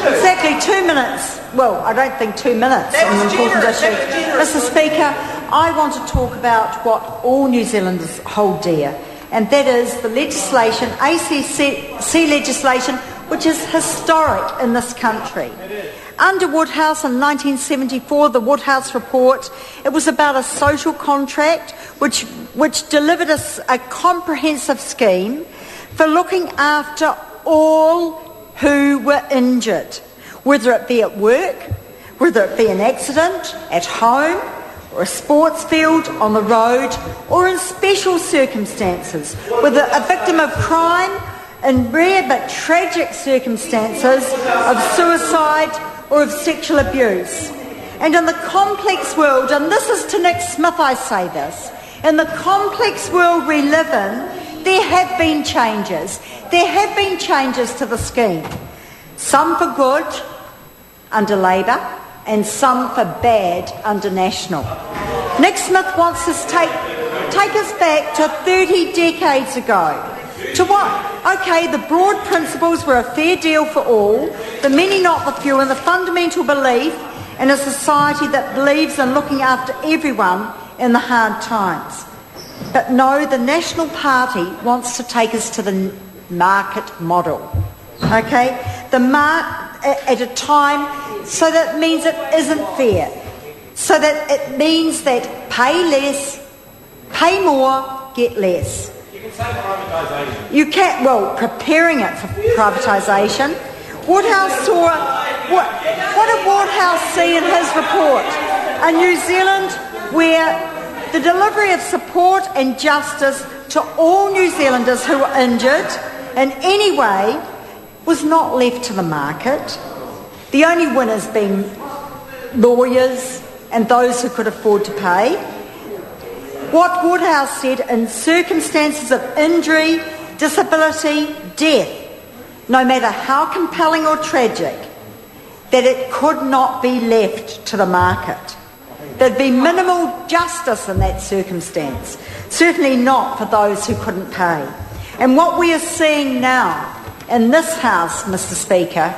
Exactly 2 minutes. Well, I don't think 2 minutes on an important issue. Mr. Speaker, I want to talk about what all New Zealanders hold dear, and that is the legislation, ACC legislation, which is historic in this country. Under Woodhouse in 1974, the Woodhouse report, it was about a social contract which delivered us a comprehensive scheme for looking after all who were injured, whether it be at work, whether it be an accident, at home, or a sports field, on the road, or in special circumstances, whether a victim of crime, in rare but tragic circumstances of suicide or of sexual abuse. And in the complex world, and this is to Nick Smith I say this, in the complex world we live in, there have been changes. There have been changes to the scheme. Some for good under Labour and some for bad under National. Nick Smith wants us to take us back to 30 decades ago. To what? Okay, the broad principles were a fair deal for all, the many not the few, and the fundamental belief in a society that believes in looking after everyone in the hard times. But no, the National Party wants to take us to the market model, okay? At a time, so that means it isn't fair. So that it means that pay less, pay more, get less. You can't, well, preparing it for privatisation. Woodhouse saw, what did Woodhouse see in his report? A New Zealand where the delivery of support and justice to all New Zealanders who were injured in any way was not left to the market. The only winners being lawyers and those who could afford to pay. What Woodhouse said, in circumstances of injury, disability, death, no matter how compelling or tragic, that it could not be left to the market. There'd be minimal justice in that circumstance, certainly not for those who couldn't pay. And what we are seeing now in this House, Mr. Speaker,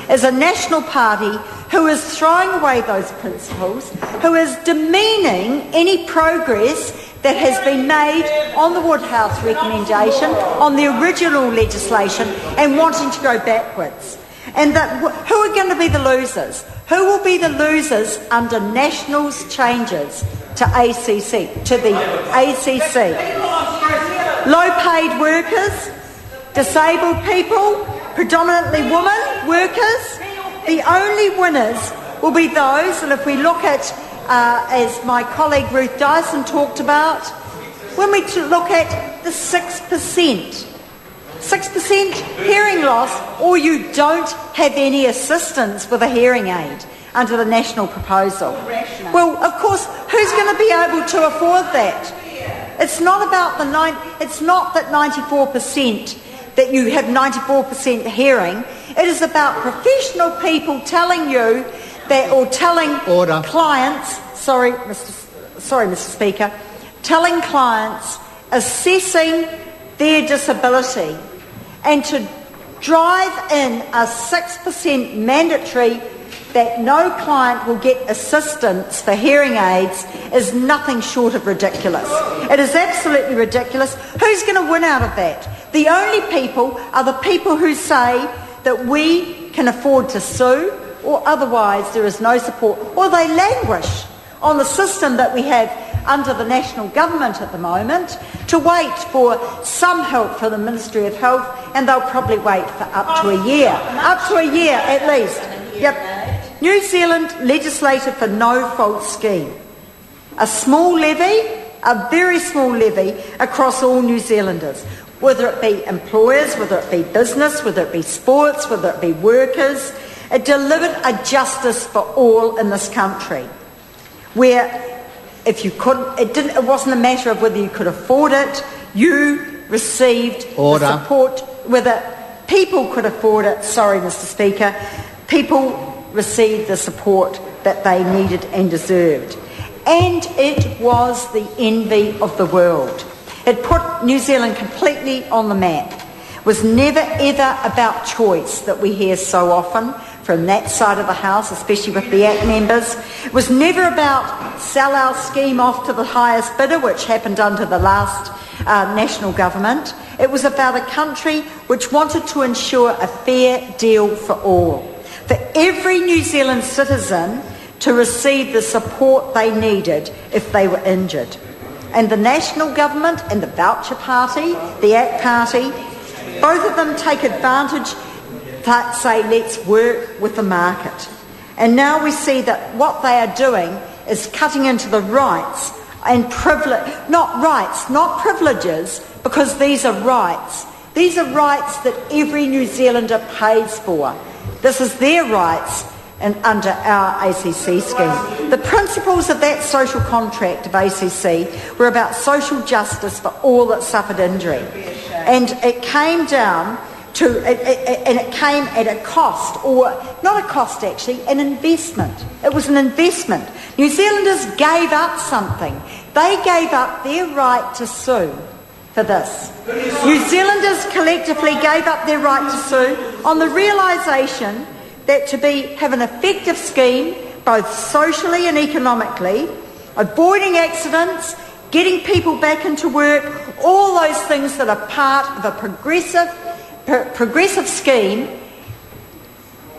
is a National Party who is throwing away those principles, who is demeaning any progress that has been made on the Woodhouse recommendation, on the original legislation, and wanting to go backwards. And who are going to be the losers? Who will be the losers under National's changes to the ACC? Low-paid workers, disabled people, predominantly women workers. The only winners will be those, and if we look at, as my colleague Ruth Dyson talked about, when we look at the 6%, 6% hearing loss, or you don't have any assistance with a hearing aid under the National proposal. Well, of course, who's going to be able to afford that? It's not about it's not that 94%, that you have 94% hearing. It is about professional people telling you that, or telling clients, sorry, Mr. Speaker, telling clients, assessing their disability, and to drive in a 6% mandatory that no client will get assistance for hearing aids is nothing short of ridiculous. It is absolutely ridiculous. Who's going to win out of that? The only people are the people who say that we can afford to sue, or otherwise there is no support, or they languish on the system that we have under the National Government at the moment to wait for some help from the Ministry of Health, and they'll probably wait for up to a year at least. Yep. New Zealand legislated for no-fault scheme. A small levy, a very small levy across all New Zealanders, whether it be employers, whether it be business, whether it be sports, whether it be workers. It delivered a justice for all in this country, where if you couldn't, it wasn't a matter of whether you could afford it, you received the support, whether people could afford it, sorry Mr. Speaker, people received the support that they needed and deserved. And it was the envy of the world. It put New Zealand completely on the map. It was never ever about choice that we hear so often from that side of the House, especially with the ACT members. It was never about sell our scheme off to the highest bidder, which happened under the last national government. It was about a country which wanted to ensure a fair deal for all, for every New Zealand citizen to receive the support they needed if they were injured. And the national government and the voucher party, the ACT party, both of them take advantage, say, let's work with the market. And now we see that what they are doing is cutting into the rights and not privileges, because these are rights. These are rights that every New Zealander pays for. This is their rights and under our ACC scheme. The principles of that social contract of ACC were about social justice for all that suffered injury. And it came down to, and it came at a cost, or not a cost actually, an investment. It was an investment. New Zealanders gave up something. They gave up their right to sue for this. New Zealanders collectively gave up their right to sue on the realisation that to have an effective scheme, both socially and economically, avoiding accidents, getting people back into work, all those things that are part of a progressive scheme,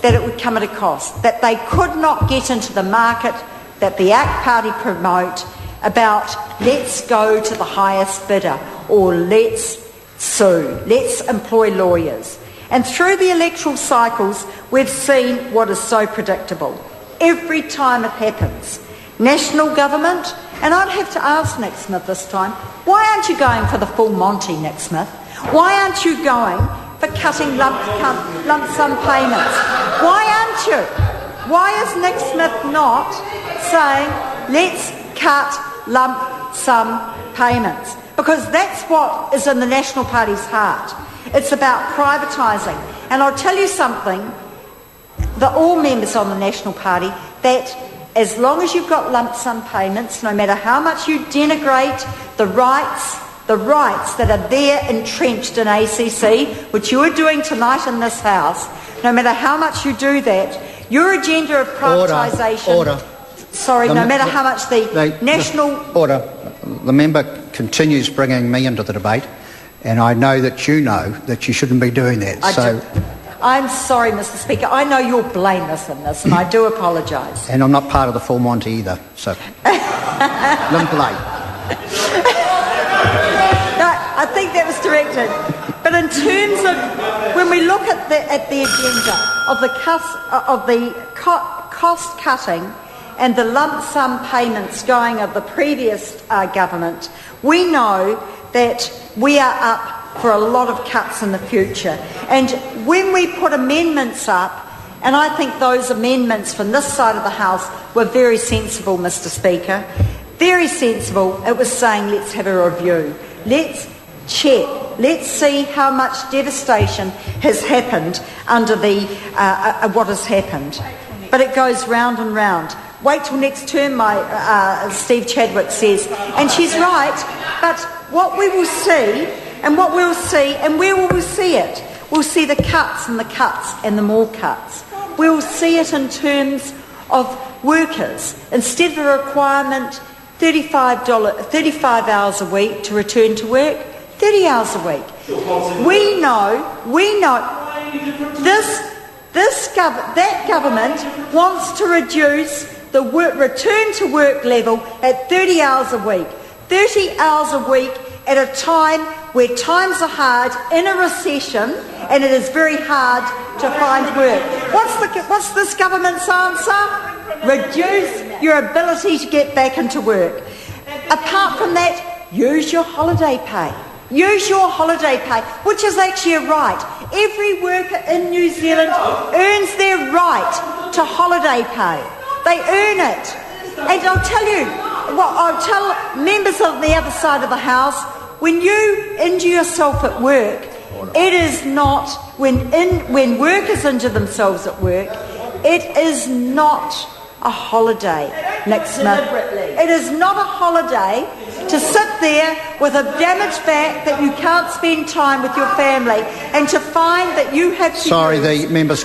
that it would come at a cost, that they could not get into the market that the ACT party promote about let's go to the highest bidder or let's sue, let's employ lawyers. And through the electoral cycles, we've seen what is so predictable. Every time it happens, national government, and I'd have to ask Nick Smith this time, why aren't you going for the full Monty, Nick Smith? Why aren't you going for cutting lump sum payments? Why aren't you? Why is Nick Smith not saying, let's cut lump sum payments? Because that's what is in the National Party's heart. It's about privatising. And I'll tell you something, all members on the National Party, that as long as you've got lump sum payments, no matter how much you denigrate the rights that are there entrenched in ACC, which you are doing tonight in this House, no matter how much you do that, your agenda of privatisation... Order. Sorry, no matter how much the national... Order. The member continues bringing me into the debate, and I know that you shouldn't be doing that. I'm sorry, Mr. Speaker. I know you're blameless in this, and I do apologise. And I'm not part of the full Monty either, so... Limp late. No, I think that was directed. But in terms of when we look at the agenda of the cost cutting and the lump sum payments going of the previous government, we know that we are up for a lot of cuts in the future. And when we put amendments up, and I think those amendments from this side of the House were very sensible, Mr. Speaker, very sensible. It was saying, let's have a review. Let's check. Let's see how much devastation has happened under what has happened. But it goes round and round. Wait till next term, Steve Chadwick says. And she's right. But what we will see, and where will we see it? We'll see the cuts and the cuts and the more cuts. We'll see it in terms of workers. Instead of a requirement, 35 hours a week to return to work, 30 hours a week. We know that government wants to reduce the return to work level at 30 hours a week. 30 hours a week at a time where times are hard, in a recession, and it is very hard to find work. What's this government's answer? Reduce your ability to get back into work. Apart from that, use your holiday pay. Use your holiday pay, which is actually a right. Every worker in New Zealand earns their right to holiday pay. They earn it. And I'll tell members of the other side of the House, when you injure yourself at work, it is not, when workers injure themselves at work, it is not a holiday, Nick Smith. It is not a holiday to sit there with a damaged back that you can't spend time with your family and to find that you have to... Sorry, the member's